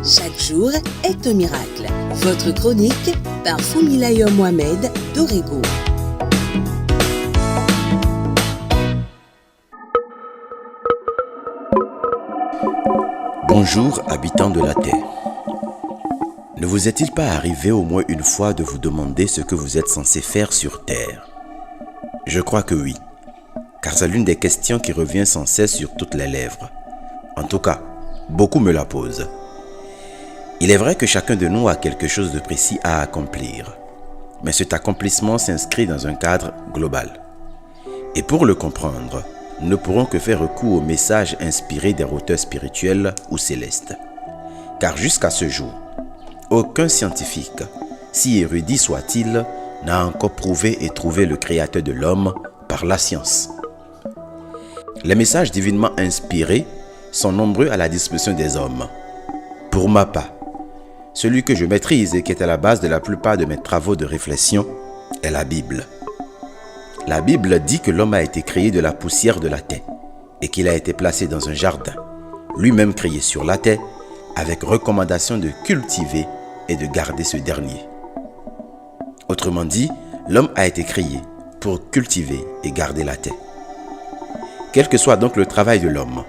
Chaque jour est un miracle. Votre chronique par Foumilayo Mohamed d'Orego. Bonjour, habitants de la Terre. Ne vous est-il pas arrivé au moins une fois de vous demander ce que vous êtes censé faire sur Terre? Je crois que oui, car c'est l'une des questions qui revient sans cesse sur toutes les lèvres. En tout cas, beaucoup me la posent. Il est vrai que chacun de nous a quelque chose de précis à accomplir, mais cet accomplissement s'inscrit dans un cadre global. Et pour le comprendre, nous ne pourrons que faire recours aux messages inspirés des auteurs spirituels ou célestes. Car jusqu'à ce jour, aucun scientifique, si érudit soit-il, n'a encore prouvé et trouvé le créateur de l'homme par la science. Les messages divinement inspirés sont nombreux à la disposition des hommes. Pour ma part, celui que je maîtrise et qui est à la base de la plupart de mes travaux de réflexion est la Bible. La Bible dit que l'homme a été créé de la poussière de la terre et qu'il a été placé dans un jardin, lui-même créé sur la terre, avec recommandation de cultiver et de garder ce dernier. Autrement dit, l'homme a été créé pour cultiver et garder la terre. Quel que soit donc le travail de l'homme,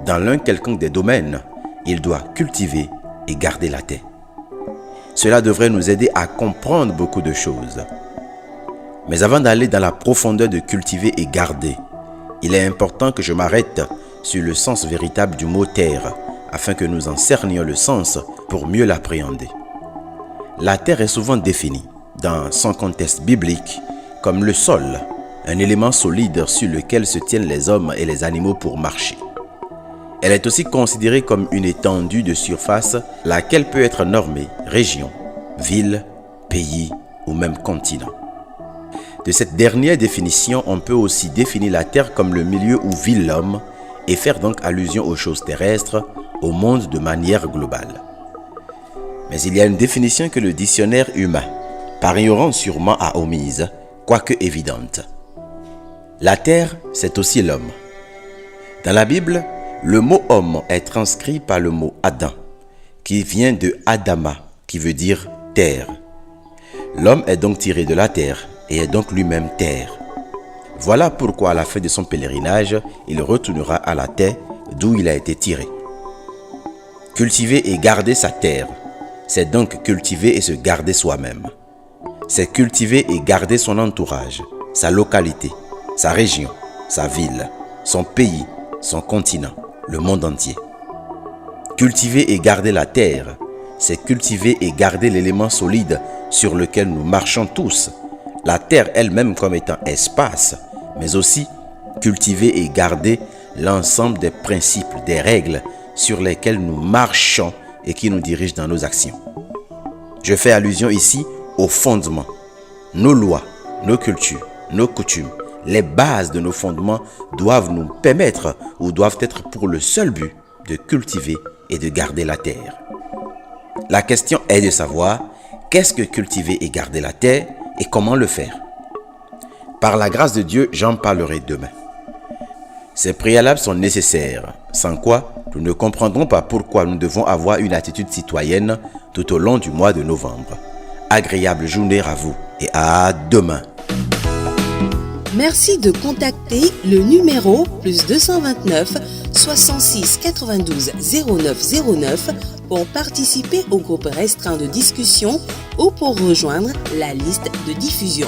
dans l'un quelconque des domaines, il doit cultiver et garder la terre. Cela devrait nous aider à comprendre beaucoup de choses. Mais avant d'aller dans la profondeur de cultiver et garder, il est important que je m'arrête sur le sens véritable du mot terre, afin que nous en cernions le sens pour mieux l'appréhender. La terre est souvent définie, dans son contexte biblique, comme le sol, un élément solide sur lequel se tiennent les hommes et les animaux pour marcher. Elle est aussi considérée comme une étendue de surface, laquelle peut être normée région, ville, pays ou même continent. De cette dernière définition, on peut aussi définir la Terre comme le milieu où vit l'homme et faire donc allusion aux choses terrestres, au monde de manière globale. Mais il y a une définition que le dictionnaire humain, par ignorance sûrement, a omise, quoique évidente. La Terre, c'est aussi l'homme. Dans la Bible, le mot homme est transcrit par le mot Adam, qui vient de Adama, qui veut dire terre. L'homme est donc tiré de la terre et est donc lui-même terre. Voilà pourquoi à la fin de son pèlerinage, il retournera à la terre d'où il a été tiré. Cultiver et garder sa terre, c'est donc cultiver et se garder soi-même. C'est cultiver et garder son entourage, sa localité, sa région, sa ville, son pays, son continent, le monde entier. Cultiver et garder la terre, c'est cultiver et garder l'élément solide sur lequel nous marchons tous, la terre elle-même comme étant espace, mais aussi cultiver et garder l'ensemble des principes, des règles sur lesquelles nous marchons et qui nous dirigent dans nos actions. Je fais allusion ici aux fondements, nos lois, nos cultures, nos coutumes. Les bases de nos fondements doivent nous permettre ou doivent être pour le seul but de cultiver et de garder la terre. La question est de savoir qu'est-ce que cultiver et garder la terre et comment le faire. Par la grâce de Dieu, j'en parlerai demain. Ces préalables sont nécessaires, sans quoi nous ne comprendrons pas pourquoi nous devons avoir une attitude citoyenne tout au long du mois de novembre. Agréable journée à vous et à demain. Merci de contacter le numéro +229 66 92 09 09 pour participer au groupe restreint de discussion ou pour rejoindre la liste de diffusion.